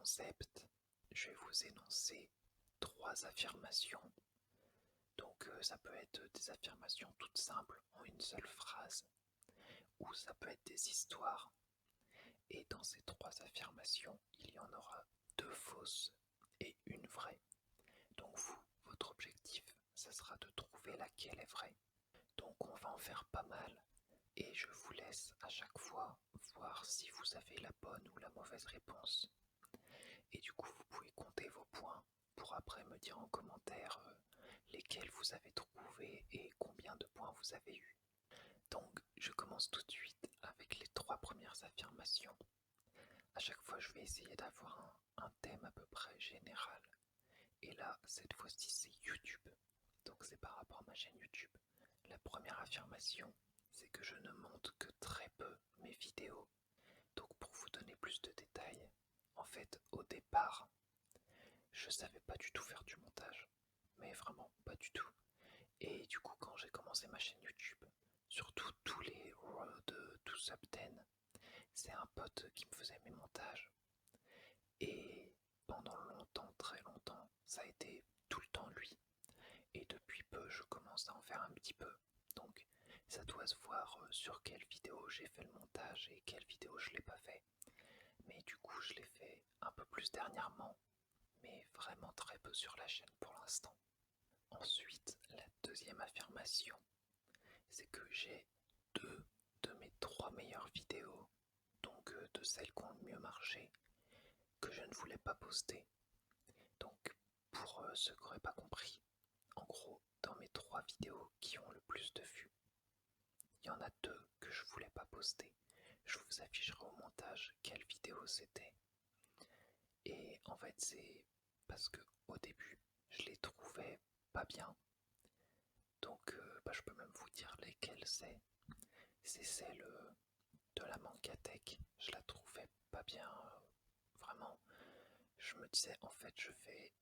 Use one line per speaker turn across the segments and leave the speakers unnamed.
concept, je vais vous énoncer 3 affirmations. Donc ça peut être des affirmations toutes simples en une seule phrase, ou ça peut être des histoires. Et dans ces 3 affirmations, il y en aura 2 fausses et une vraie. Donc vous, votre objectif, ça sera de trouver laquelle est vraie. Donc on va en faire pas mal et je vous laisse à chaque fois voir si vous avez la bonne ou la mauvaise réponse. Et du coup, vous pouvez compter vos points pour après me dire en commentaire lesquels vous avez trouvé et combien de points vous avez eu. Donc, je commence tout de suite avec les 3 premières affirmations. À chaque fois, je vais essayer d'avoir un thème à peu près général. Et là, cette fois-ci, c'est YouTube. Donc, c'est par rapport à ma chaîne YouTube. La première affirmation, c'est que je ne monte que très peu mes vidéos. Donc, pour vous donner plus de détails, en fait, au départ, je savais pas du tout faire du montage. Mais vraiment, pas du tout. Et du coup, quand j'ai commencé ma chaîne YouTube, surtout tous les Road to Sub 10, c'est un pote qui me faisait mes montages. Et pendant longtemps, très longtemps, ça a été tout le temps lui. Et depuis peu, je commence à en faire un petit peu. Donc, ça doit se voir sur quelle vidéo j'ai fait le montage et quelle vidéo je l'ai pas fait. Mais du coup, je l'ai fait un peu plus dernièrement, mais vraiment très peu sur la chaîne pour l'instant. Ensuite, la deuxième affirmation, c'est que j'ai 2 de mes 3 meilleures vidéos, donc de celles qui ont le mieux marché, que je ne voulais pas poster. Donc, pour ceux qui n'auraient pas compris, en gros, dans mes 3 vidéos qui ont le plus de vues, il y en a 2 que je voulais pas poster. Je vous afficherai au montage quelle vidéo c'était. Et en fait, c'est parce que au début, je les trouvais pas bien. Donc, je peux même vous dire lesquelles c'est. C'est celle de la Mangatech. Je la trouvais pas bien. Vraiment, je me disais, en fait, je fais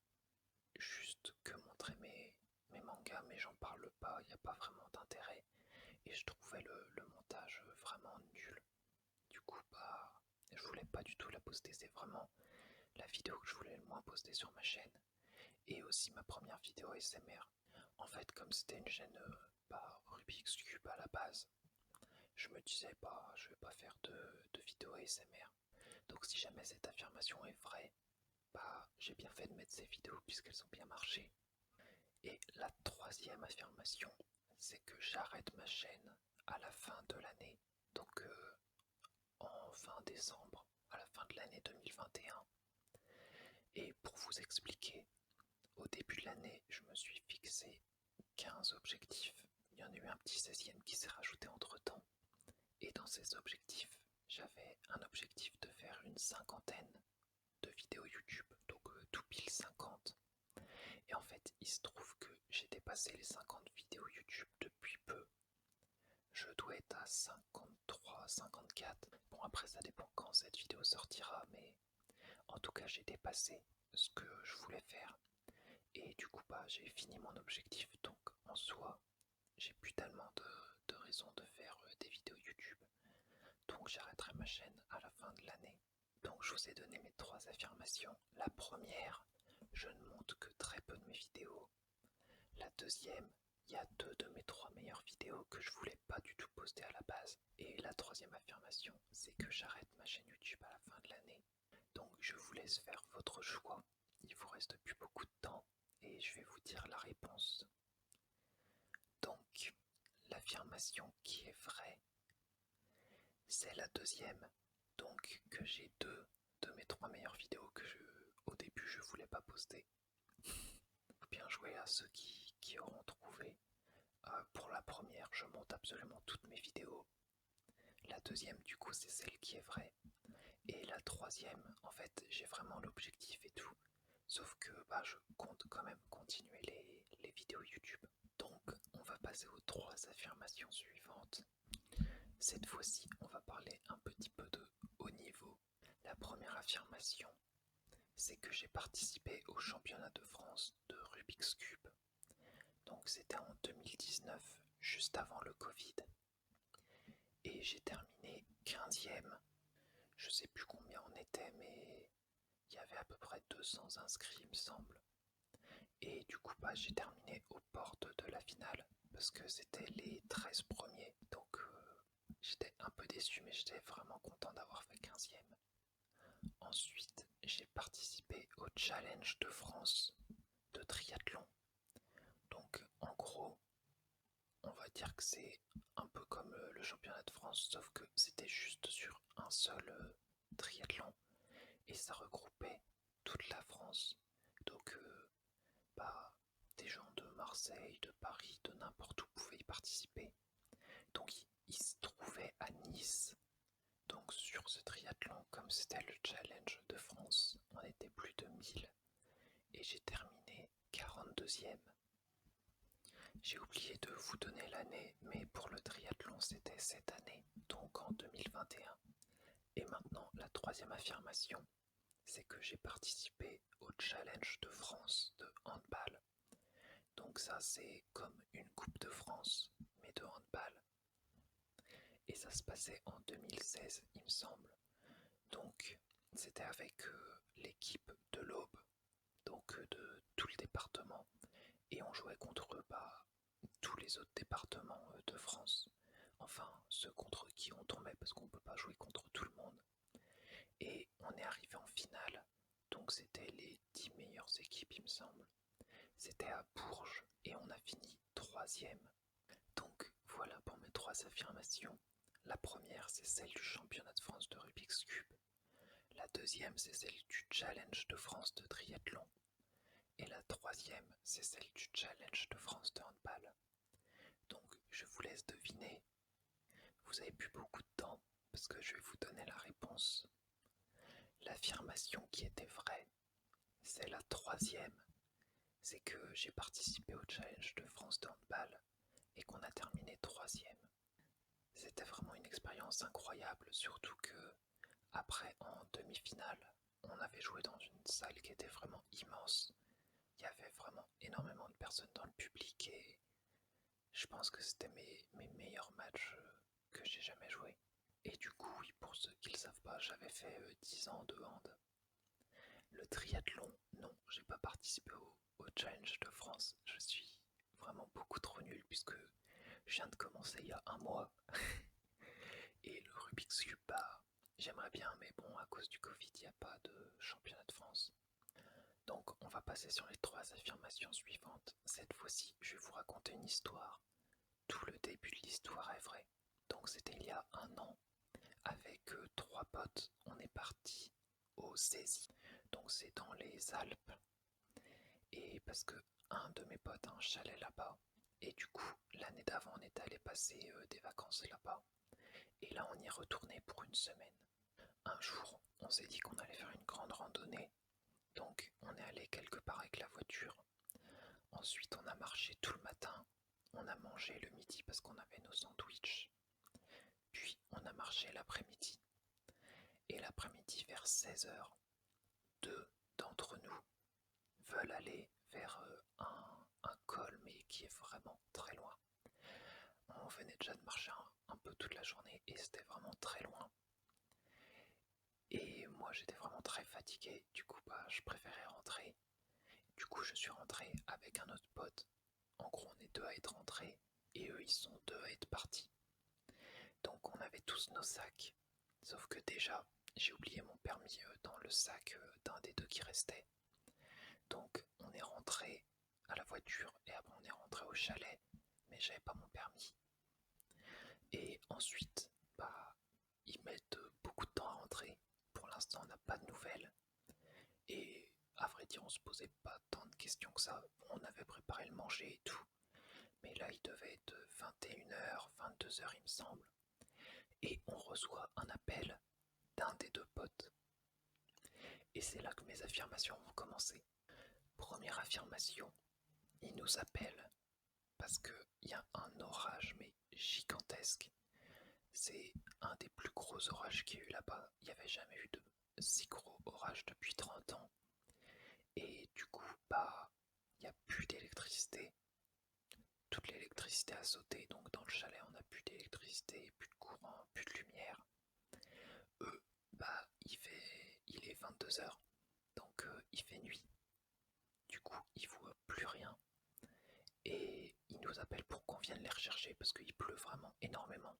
juste que montrer mes mangas, mais j'en parle pas, il n'y a pas vraiment d'intérêt. Et je trouvais le montage vraiment nul. Du coup, je voulais pas du tout la poster. C'est vraiment la vidéo que je voulais le moins poster sur ma chaîne. Et aussi ma première vidéo ASMR. En fait, comme c'était une chaîne Rubik's Cube à la base, je me disais, je vais pas faire de vidéo ASMR. Donc si jamais cette affirmation est vraie, j'ai bien fait de mettre ces vidéos puisqu'elles ont bien marché. Et la troisième affirmation, c'est que j'arrête ma chaîne à la fin de l'année. Donc en fin décembre, à la fin de l'année 2021. Et pour vous expliquer, au début de l'année, je me suis fixé 15 objectifs. Il y en a eu un petit 16e qui s'est rajouté entre temps. Et dans ces objectifs, j'avais un objectif de faire une 50aine de vidéos YouTube, donc tout pile 50. Et en fait, il se trouve que j'ai dépassé les 50 vidéos YouTube depuis peu. Je dois être à 53, 54. Bon, après, ça dépend quand cette vidéo sortira, mais en tout cas, j'ai dépassé ce que je voulais faire. Et du coup, j'ai fini mon objectif. Donc, en soi, j'ai plus tellement de raisons de faire des vidéos YouTube. Donc, j'arrêterai ma chaîne à la fin de l'année. Donc, je vous ai donné mes 3 affirmations. La première, je ne monte que très peu de mes vidéos. La deuxième, il y a 2 de mes 3 meilleures vidéos que je voulais pas du tout poster à la base. Et la troisième affirmation, c'est que j'arrête ma chaîne YouTube à la fin de l'année. Donc je vous laisse faire votre choix. Il vous reste plus beaucoup de temps et je vais vous dire la réponse. Donc, l'affirmation qui est vraie, c'est la deuxième. Donc que j'ai 2 de mes 3 meilleures vidéos que au début je voulais pas poster. Bien joué à ceux qui auront trouvé. Pour la première, je monte absolument toutes mes vidéos. La deuxième, du coup, c'est celle qui est vraie. Et la troisième, en fait, j'ai vraiment l'objectif et tout. Sauf que je compte quand même continuer les vidéos YouTube. Donc, on va passer aux 3 affirmations suivantes. Cette fois-ci, on va parler un petit peu de haut niveau. La première affirmation, c'est que j'ai participé au championnat de France de Rubik's Cube. Donc c'était en 2019, juste avant le Covid. Et j'ai terminé 15e. Je sais plus combien on était, mais il y avait à peu près 200 inscrits, il me semble. Et du coup, bah, j'ai terminé aux portes de la finale parce que c'était les 13 premiers. Donc, j'étais un peu déçu, mais j'étais vraiment content d'avoir fait 15e. Ensuite, j'ai participé au Challenge de France de triathlon. Donc, en gros, on va dire que c'est un peu comme le championnat de France, sauf que c'était juste sur un seul triathlon et ça regroupait toute la France. Donc, bah, des gens de Marseille, de Paris, de n'importe où pouvaient y participer. Donc, il se trouvait à Nice. Donc, sur ce triathlon, comme c'était le challenge de France, on était plus de 1000 et j'ai terminé 42e. J'ai oublié de vous donner l'année, mais pour le triathlon, c'était cette année, donc en 2021. Et maintenant, la troisième affirmation, c'est que j'ai participé au Challenge de France de handball. Donc ça, c'est comme une Coupe de France, mais de handball. Et ça se passait en 2016, il me semble. Donc, c'était avec l'équipe de l'Aube, donc de tout le département. Et on jouait contre tous les autres départements de France. Enfin, ceux contre qui on tombait, parce qu'on ne peut pas jouer contre tout le monde. Et on est arrivé en finale. Donc c'était les 10 meilleures équipes, il me semble. C'était à Bourges et on a fini 3e. Donc voilà pour mes 3 affirmations. La première, c'est celle du championnat de France de Rubik's Cube. La deuxième, c'est celle du Challenge de France de triathlon. Et la troisième, c'est celle du Challenge de France de handball. Donc je vous laisse deviner. Vous avez plus beaucoup de temps parce que je vais vous donner la réponse. L'affirmation qui était vraie, c'est la troisième. C'est que j'ai participé au Challenge de France de handball et qu'on a terminé 3e. C'était vraiment une expérience incroyable, surtout que après, en demi-finale, on avait joué dans une salle qui était vraiment immense. Il y avait vraiment énormément de personnes dans le public et je pense que c'était mes meilleurs matchs que j'ai jamais joués. Et du coup, oui, pour ceux qui ne le savent pas, j'avais fait 10 ans de hand. Le triathlon, non, j'ai pas participé au Challenge de France. Je suis vraiment beaucoup trop nul puisque je viens de commencer il y a un mois. Et le Rubik's Cube, bah, j'aimerais bien, mais bon, à cause du Covid, il n'y a pas de championnat de France. Donc, on va passer sur les 3 affirmations suivantes. Cette fois-ci, je vais vous raconter une histoire. Tout le début de l'histoire est vrai. Donc, c'était il y a un an. Avec 3 potes, on est parti au Cési. Donc, c'est dans les Alpes. Et parce que un de mes potes a un chalet là-bas. Et du coup, l'année d'avant, on est allé passer des vacances là-bas. Et là, on y est retourné pour une semaine. Un jour, on s'est dit qu'on allait faire une grande randonnée. Donc, on est allé quelque part avec la voiture. Ensuite, on a marché tout le matin. On a mangé le midi parce qu'on avait nos sandwichs. Puis, on a marché l'après-midi. Et l'après-midi, vers 16h, 2 d'entre nous veulent aller vers un col, mais qui est vraiment très loin. On venait déjà de marcher un peu toute la journée et c'était vraiment très loin. Et moi j'étais vraiment très fatigué, du coup bah je préférais rentrer. Du coup je suis rentré avec un autre pote. En gros on est 2 à être rentrés et eux ils sont 2 à être partis. Donc on avait tous nos sacs. Sauf que déjà j'ai oublié mon permis dans le sac d'un des 2 qui restait. Donc on est rentré à la voiture et après on est rentré au chalet, mais j'avais pas mon permis. Et ensuite, bah, ils mettent beaucoup de temps à rentrer. Pour l'instant, on n'a pas de nouvelles. Et à vrai dire, on se posait pas tant de questions que ça. On avait préparé le manger et tout. Mais là, il devait être 21h, 22h, il me semble. Et on reçoit un appel d'un des 2 potes. Et c'est là que mes affirmations vont commencer. Première affirmation, il nous appelle parce qu'il y a un orage, mais gigantesque. C'est un des plus gros orages qu'il y a eu là-bas. Il n'y avait jamais eu de si gros orage depuis 30 ans. Et du coup, bah, il n'y a plus d'électricité. Toute l'électricité a sauté, donc dans le chalet, on n'a plus d'électricité, plus de courant, plus de lumière. Eux, bah, il est 22h. qu'il fait nuit. Du coup, ils voient plus rien. Et ils nous appellent pour qu'on vienne les rechercher parce qu'il pleut vraiment énormément.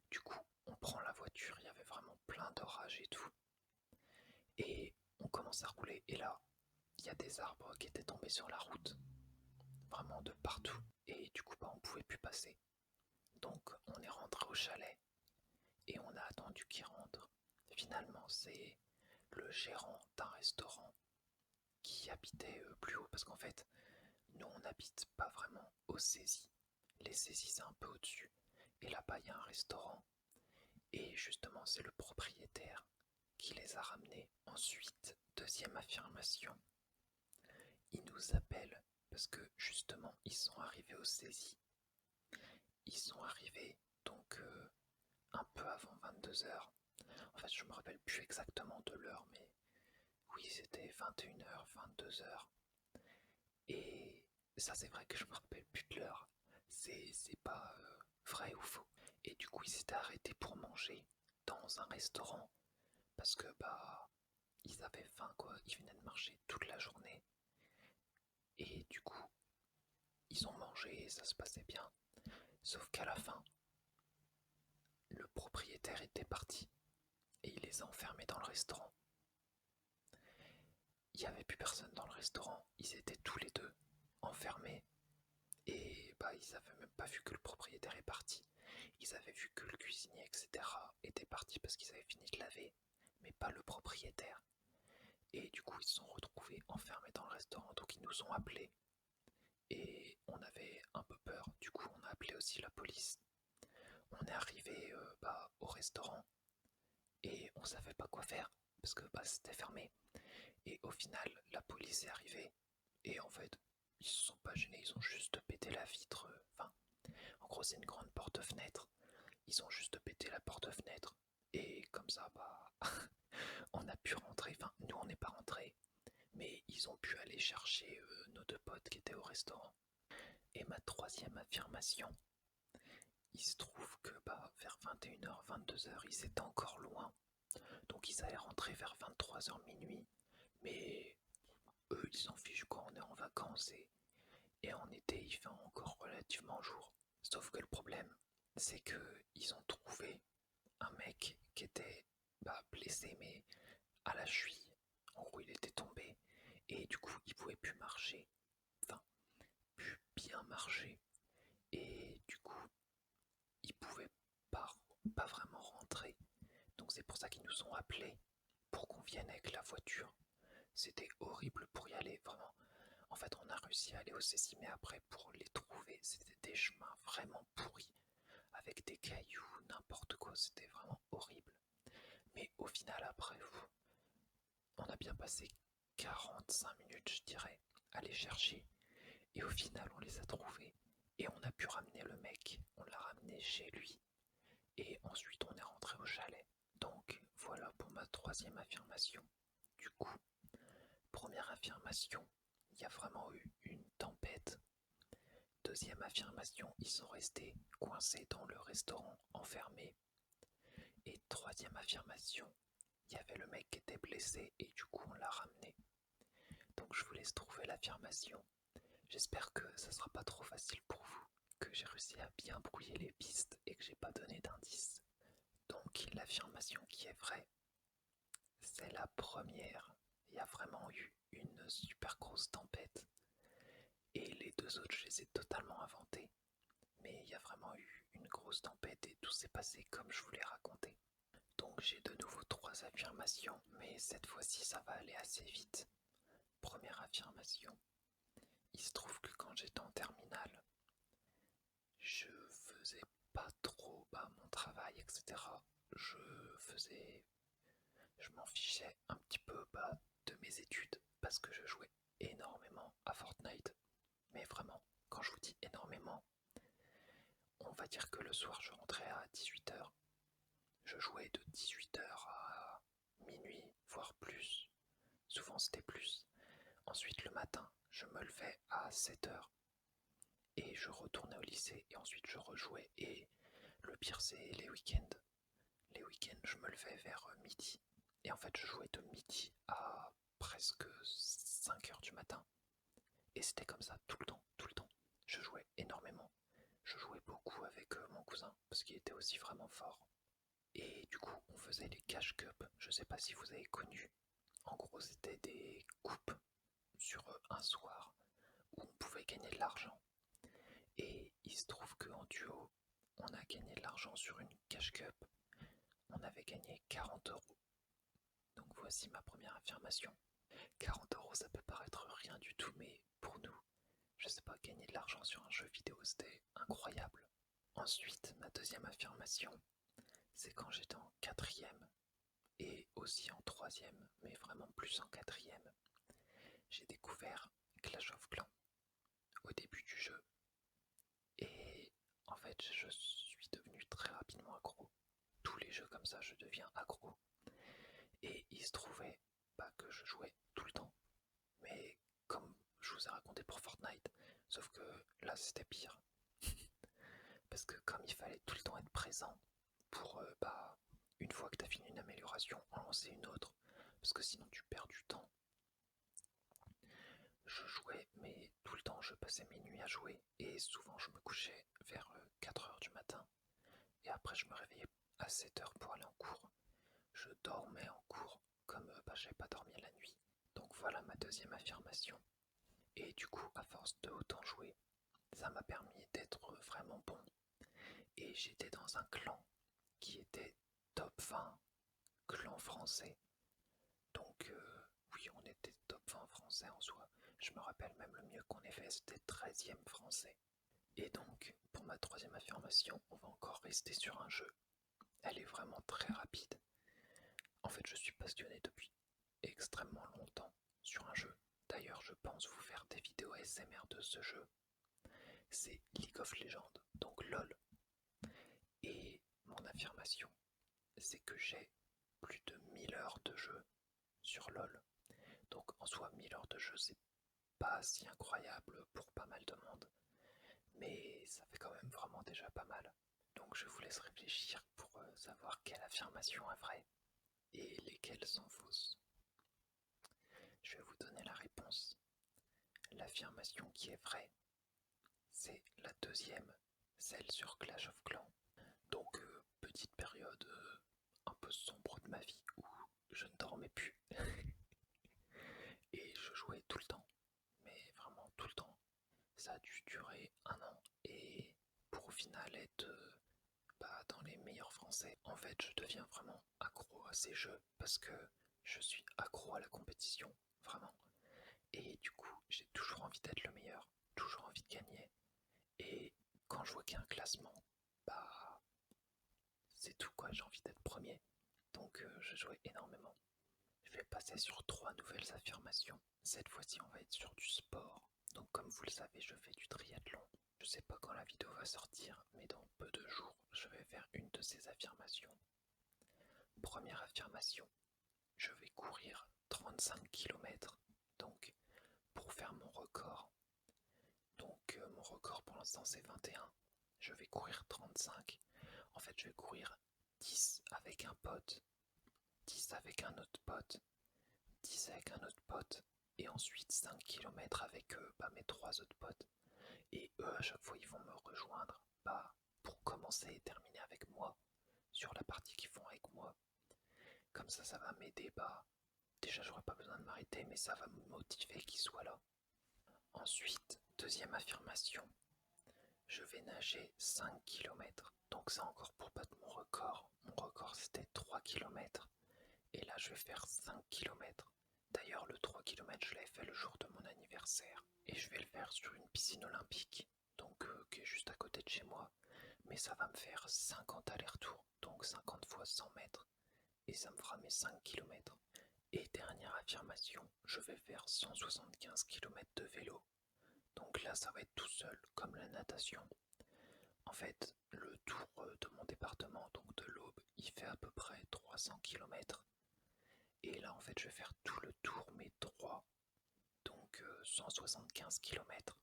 Du coup, on prend la voiture, il y avait vraiment plein d'orages et tout. Et on commence à rouler et là, il y a des arbres qui étaient tombés sur la route. Vraiment de partout. Et du coup, on pouvait plus passer. Donc on est rentré au chalet et on a attendu qu'ils rentrent. Finalement, c'est le gérant d'un restaurant qui habitait plus haut parce qu'en fait, nous on n'habite pas vraiment aux saisies. Les saisies c'est un peu au-dessus. Et là-bas il y a un restaurant. Et justement c'est le propriétaire qui les a ramenés. Ensuite, deuxième affirmation, il nous appelle parce que justement ils sont arrivés aux saisies. Ils sont arrivés donc un peu avant 22h. En fait je me rappelle plus exactement de l'heure mais oui c'était 21h, 22h. Et ça c'est vrai que je me rappelle plus de l'heure. C'est pas vrai ou faux. Et du coup ils s'étaient arrêtés pour manger dans un restaurant parce que ils avaient faim quoi, ils venaient de marcher toute la journée. Et du coup ils ont mangé et ça se passait bien. Sauf qu'à la fin, le propriétaire était parti et il les a enfermés dans le restaurant. Il n'y avait plus personne dans le restaurant, ils étaient tous les deux enfermés et ils avaient même pas vu que le propriétaire est parti. Ils avaient vu que le cuisinier, etc. était parti parce qu'ils avaient fini de laver, mais pas le propriétaire. Et du coup, ils se sont retrouvés enfermés dans le restaurant, donc ils nous ont appelés. Et on avait un peu peur, du coup on a appelé aussi la police. On est arrivé au restaurant et on savait pas quoi faire parce que c'était fermé. Et au final, la police est arrivée et en fait, ils se sont pas gênés, ils ont juste pété la vitre. Enfin, en gros, c'est une grande porte-fenêtre. Ils ont juste pété la porte-fenêtre et comme ça, on a pu rentrer. Enfin, nous, on n'est pas rentrés, mais ils ont pu aller chercher nos deux potes qui étaient au restaurant. Et ma troisième affirmation, il se trouve que vers 21h, 22h, ils étaient encore loin. Donc ils allaient rentrer vers 23h minuit. Mais eux, ils s'en fichent quand on est en vacances et en été, il fait encore relativement jour. Sauf que le problème, c'est que ils ont trouvé un mec qui était blessé, mais à la cheville. En gros, il était tombé et du coup, il pouvait plus marcher. Enfin, plus bien marcher. Et du coup, il pouvait pas vraiment rentrer. Donc c'est pour ça qu'ils nous ont appelés pour qu'on vienne avec la voiture. C'était horrible pour y aller, vraiment. En fait, on a réussi à aller au Cécis, mais après, pour les trouver, c'était des chemins vraiment pourris, avec des cailloux, n'importe quoi, c'était vraiment horrible. Mais au final, après, on a bien passé 45 minutes, je dirais, à les chercher. Et au final, on les a trouvés. Et on a pu ramener le mec, on l'a ramené chez lui. Et ensuite, on est rentré au chalet. Donc, voilà pour ma troisième affirmation. Du coup, première affirmation, il y a vraiment eu une tempête. Deuxième affirmation, ils sont restés coincés dans le restaurant, enfermés. Et troisième affirmation, il y avait le mec qui était blessé et du coup on l'a ramené. Donc je vous laisse trouver l'affirmation. J'espère que ça sera pas trop facile pour vous, que j'ai réussi à bien brouiller les pistes et que j'ai pas donné d'indices. Donc l'affirmation qui est vraie, c'est la première. Il y a vraiment eu une super grosse tempête. Et les deux autres, je les ai totalement inventés. Mais il y a vraiment eu une grosse tempête et tout s'est passé comme je vous l'ai raconté. Donc j'ai de nouveau trois affirmations, mais cette fois-ci ça va aller assez vite. Première affirmation. Il se trouve que quand j'étais en terminale, je faisais pas trop mon travail, etc. Je m'en fichais un petit peu de mes études parce que je jouais énormément à Fortnite. Mais vraiment, quand je vous dis énormément, on va dire que le soir je rentrais à 18h. Je jouais de 18h à minuit, voire plus. Souvent c'était plus. Ensuite le matin, je me levais à 7h et je retournais au lycée et ensuite je rejouais. Et le pire c'est les week-ends. Les week-ends je me levais vers midi et en fait je jouais de midi à presque 5 heures du matin. Et c'était comme ça tout le temps, tout le temps. Je jouais énormément. Je jouais beaucoup avec mon cousin parce qu'il était aussi vraiment fort. Et du coup, on faisait les cash cup. Je sais pas si vous avez connu. En gros, c'était des coupes sur un soir où on pouvait gagner de l'argent. Et il se trouve qu'en duo, on a gagné de l'argent sur une cash cup. On avait gagné 40 euros. Donc voici ma première affirmation. 40 euros, ça peut paraître rien du tout, mais pour nous, je sais pas, gagner de l'argent sur un jeu vidéo, c'était incroyable. Ensuite, ma deuxième affirmation, c'est quand j'étais en quatrième et aussi en troisième, mais vraiment plus en quatrième. J'ai découvert Clash of Clans au début du jeu et en fait, je suis devenu très rapidement accro. Tous les jeux comme ça, je deviens accro. Et il se trouvait que je jouais tout le temps, mais comme je vous ai raconté pour Fortnite, sauf que là c'était pire. Parce que comme il fallait tout le temps être présent pour, une fois que tu as fini une amélioration, en lancer une autre, parce que sinon tu perds du temps. Je jouais, mais tout le temps je passais mes nuits à jouer, et souvent je me couchais vers 4 heures du matin, et après je me réveillais à 7 heures pour aller en cours. Je dormais en cours, comme j'avais pas dormi la nuit. Donc voilà ma deuxième affirmation. Et du coup, à force de autant jouer, ça m'a permis d'être vraiment bon. Et j'étais dans un clan qui était top 20 clan français. Donc oui, on était top 20 français en soi. Je me rappelle même le mieux qu'on ait fait, c'était 13e français. Et donc, pour ma troisième affirmation, on va encore rester sur un jeu. Elle est vraiment très rapide. En fait, je suis passionné depuis extrêmement longtemps sur un jeu. D'ailleurs, je pense vous faire des vidéos ASMR de ce jeu. C'est League of Legends, donc LOL. Et mon affirmation, c'est que j'ai plus de 1000 heures de jeu sur LOL. Donc en soi, 1000 heures de jeu, c'est pas si incroyable pour pas mal de monde, mais ça fait quand même vraiment déjà pas mal. Donc je vous laisse réfléchir pour savoir quelle affirmation est vraie et lesquelles sont fausses. Je vais vous donner la réponse. L'affirmation qui est vraie, c'est la deuxième, celle sur Clash of Clans. Donc petite période un peu sombre de ma vie où je ne dormais plus et je jouais tout le temps, mais vraiment tout le temps. Ça a dû durer un an et pour au final être dans les meilleurs français. En fait, je deviens vraiment accro à ces jeux parce que je suis accro à la compétition, vraiment. Et du coup, j'ai toujours envie d'être le meilleur, toujours envie de gagner. Et quand je vois qu'il y a un classement, c'est tout quoi, j'ai envie d'être premier. Donc je jouais énormément. Je vais passer sur 3 nouvelles affirmations. Cette fois-ci, on va être sur du sport. Donc comme vous le savez, je fais du triathlon. Je sais pas quand la vidéo va sortir, mais dans peu de jours, je vais faire une de ces affirmations. Première affirmation, je vais courir 35 km. Donc pour faire mon record. Donc mon record pour l'instant c'est 21. Je vais courir 35. En fait, je vais courir 10 avec un pote, 10 avec un autre pote, 10 avec un autre pote, et ensuite 5 km avec mes 3 autres potes. Et eux, à chaque fois, ils vont me rejoindre pour commencer et terminer avec moi sur la partie qu'ils font avec moi. Comme ça va m'aider. Déjà, j'aurai pas besoin de m'arrêter, mais ça va me motiver qu'ils soient là. Ensuite, deuxième affirmation, je vais nager 5 km. Donc ça encore pour battre mon record. Mon record c'était 3 km. Et là je vais faire 5 km. D'ailleurs le 3 km je l'avais fait le jour de mon anniversaire. Et je vais le faire sur une piscine olympique. Donc qui est juste à côté de chez moi. Mais ça va me faire 50 allers-retours. Donc 50 fois 100 mètres. Et ça me fera mes 5 km. Et dernière affirmation, je vais faire 175 km de vélo. Donc là ça va être tout seul, comme la natation. En fait, le tour de mon département, donc de l'Aube, il fait à peu près 300 km. Et là, en fait, je vais faire tout le tour, mais 3, donc 175 km.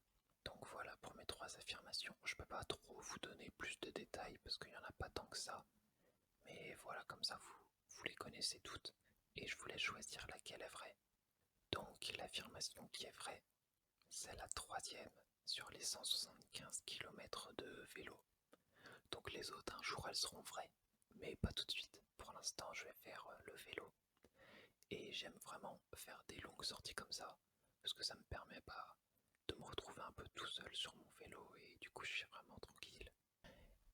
Donc voilà pour mes 3 affirmations. Je peux pas trop vous donner plus de détails parce qu'il n'y en a pas tant que ça. Mais voilà, comme ça, vous les connaissez toutes. Et je vous laisse choisir laquelle est vraie. Donc l'affirmation qui est vraie, c'est la troisième sur les 175 km de vélo. Donc les autres, un jour, elles seront vraies, mais pas tout de suite. Pour l'instant, je vais faire le vélo. Et j'aime vraiment faire des longues sorties comme ça, parce que ça me permet de me retrouver un peu tout seul sur mon vélo, et du coup, je suis vraiment tranquille.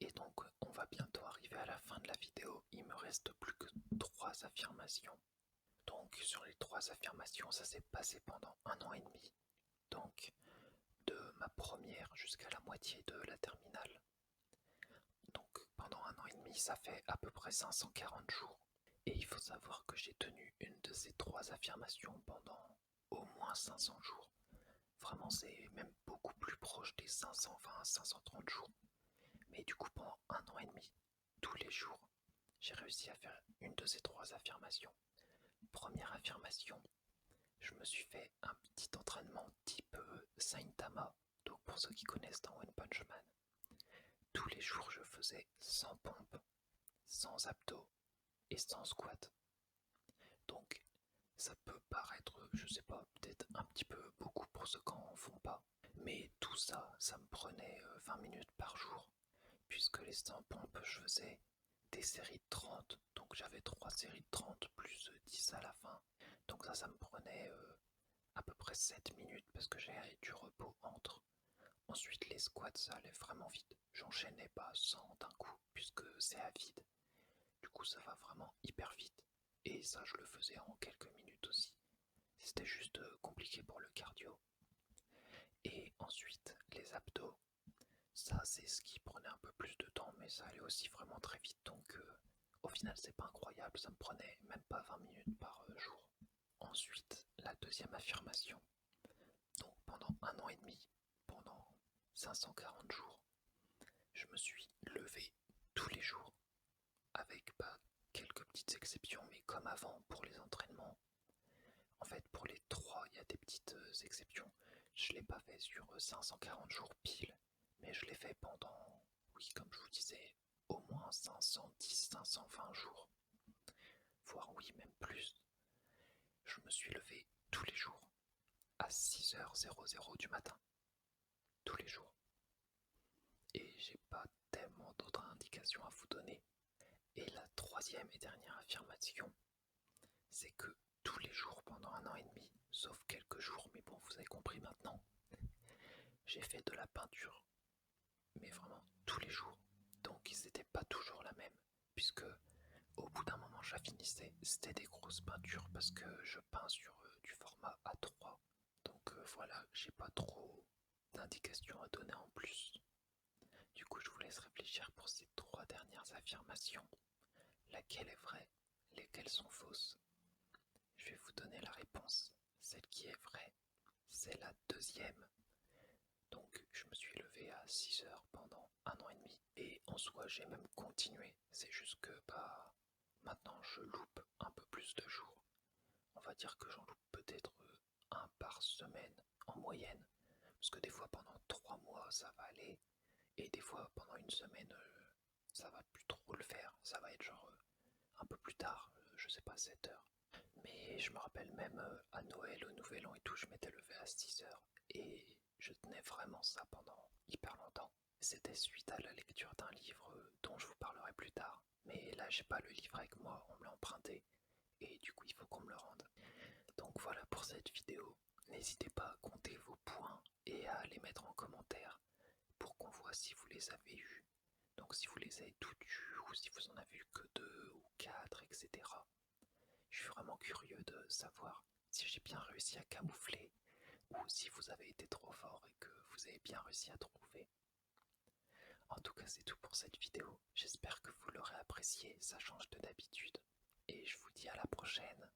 Et donc, on va bientôt arriver à la fin de la vidéo. Il me reste plus que 3 affirmations. Donc, sur les 3 affirmations, ça s'est passé pendant 1 an et demi. Donc, de ma première jusqu'à la moitié de la terminale. Donc pendant 1 an et demi, ça fait à peu près 540 jours. Et il faut savoir que j'ai tenu une de ces 3 affirmations pendant au moins 500 jours. Vraiment, c'est même beaucoup plus proche des 520 à 530 jours. Mais du coup, pendant 1 an et demi, tous les jours, j'ai réussi à faire une de ces 3 affirmations. Première affirmation, je me suis fait un petit entraînement type Saitama. Donc pour ceux qui connaissent dans One Punch Man, tous les jours je faisais 100 pompes, sans abdos et sans squat. Donc ça peut paraître, je sais pas, peut-être un petit peu beaucoup pour ceux qui en font pas. Mais tout ça, ça me prenait 20 minutes par jour. Puisque les 100 pompes, je faisais des séries de 30. Donc j'avais 3 séries de 30 plus 10 à la fin. Donc ça me prenait à peu près 7 minutes parce que j'avais du repos entre. Ensuite les squats, ça allait vraiment vite. J'enchaînais pas 100 d'un coup puisque c'est à vide. Du coup ça va vraiment hyper vite. Et ça je le faisais en quelques minutes aussi. C'était juste compliqué pour le cardio. Et ensuite les abdos. Ça c'est ce qui prenait un peu plus de temps mais ça allait aussi vraiment très vite. Donc au final c'est pas incroyable. Ça me prenait même pas 20 minutes par jour. Ensuite la deuxième affirmation. Donc pendant 1 an et demi, pendant 540 jours, je me suis levé tous les jours, avec quelques petites exceptions, mais comme avant pour les entraînements. En fait, pour les 3, il y a des petites exceptions. Je ne l'ai pas fait sur 540 jours pile, mais je l'ai fait pendant, oui, comme je vous disais, au moins 510, 520 jours, voire oui, même plus. Je me suis levé tous les jours à 6h00 du matin. Tous les jours. Et j'ai pas tellement d'autres indications à vous donner. Et la troisième et dernière affirmation, c'est que tous les jours pendant 1 an et demi, sauf quelques jours, mais bon, vous avez compris maintenant, j'ai fait de la peinture. Mais vraiment tous les jours. Donc c'était pas toujours la même, puisque au bout d'un moment j'affinissais. C'était des grosses peintures parce que je peins sur du format A3. Donc voilà, j'ai pas trop d'indications à donner en plus. Du coup, je vous laisse réfléchir pour ces 3 dernières affirmations. Laquelle est vraie, lesquelles sont fausses? Je vais vous donner la réponse. Celle qui est vraie, c'est la deuxième. Donc, je me suis levé à 6 heures pendant 1 an et demi. Et en soi, j'ai même continué. C'est juste que, maintenant, je loupe un peu plus de jours. On va dire que j'en loupe peut-être un par semaine en moyenne. Parce que des fois, pendant 3 mois, ça va aller. Et des fois, pendant une semaine, ça va plus trop le faire. Ça va être genre un peu plus tard, je sais pas, 7 heures. Mais je me rappelle même à Noël, au Nouvel An et tout, je m'étais levé à 6 heures. Et je tenais vraiment ça pendant hyper longtemps. C'était suite à la lecture d'un livre dont je vous parlerai plus tard. Mais là, j'ai pas le livre avec moi, on me l'a emprunté. Et du coup, il faut qu'on me le rende. Donc voilà pour cette vidéo. N'hésitez pas à compter vos points et à les mettre en commentaire pour qu'on voit si vous les avez eus. Donc si vous les avez toutes eues ou si vous en avez eu que 2 ou 4, etc. Je suis vraiment curieux de savoir si j'ai bien réussi à camoufler ou si vous avez été trop fort et que vous avez bien réussi à trouver. En tout cas, c'est tout pour cette vidéo. J'espère que vous l'aurez apprécié, ça change de d'habitude. Et je vous dis à la prochaine.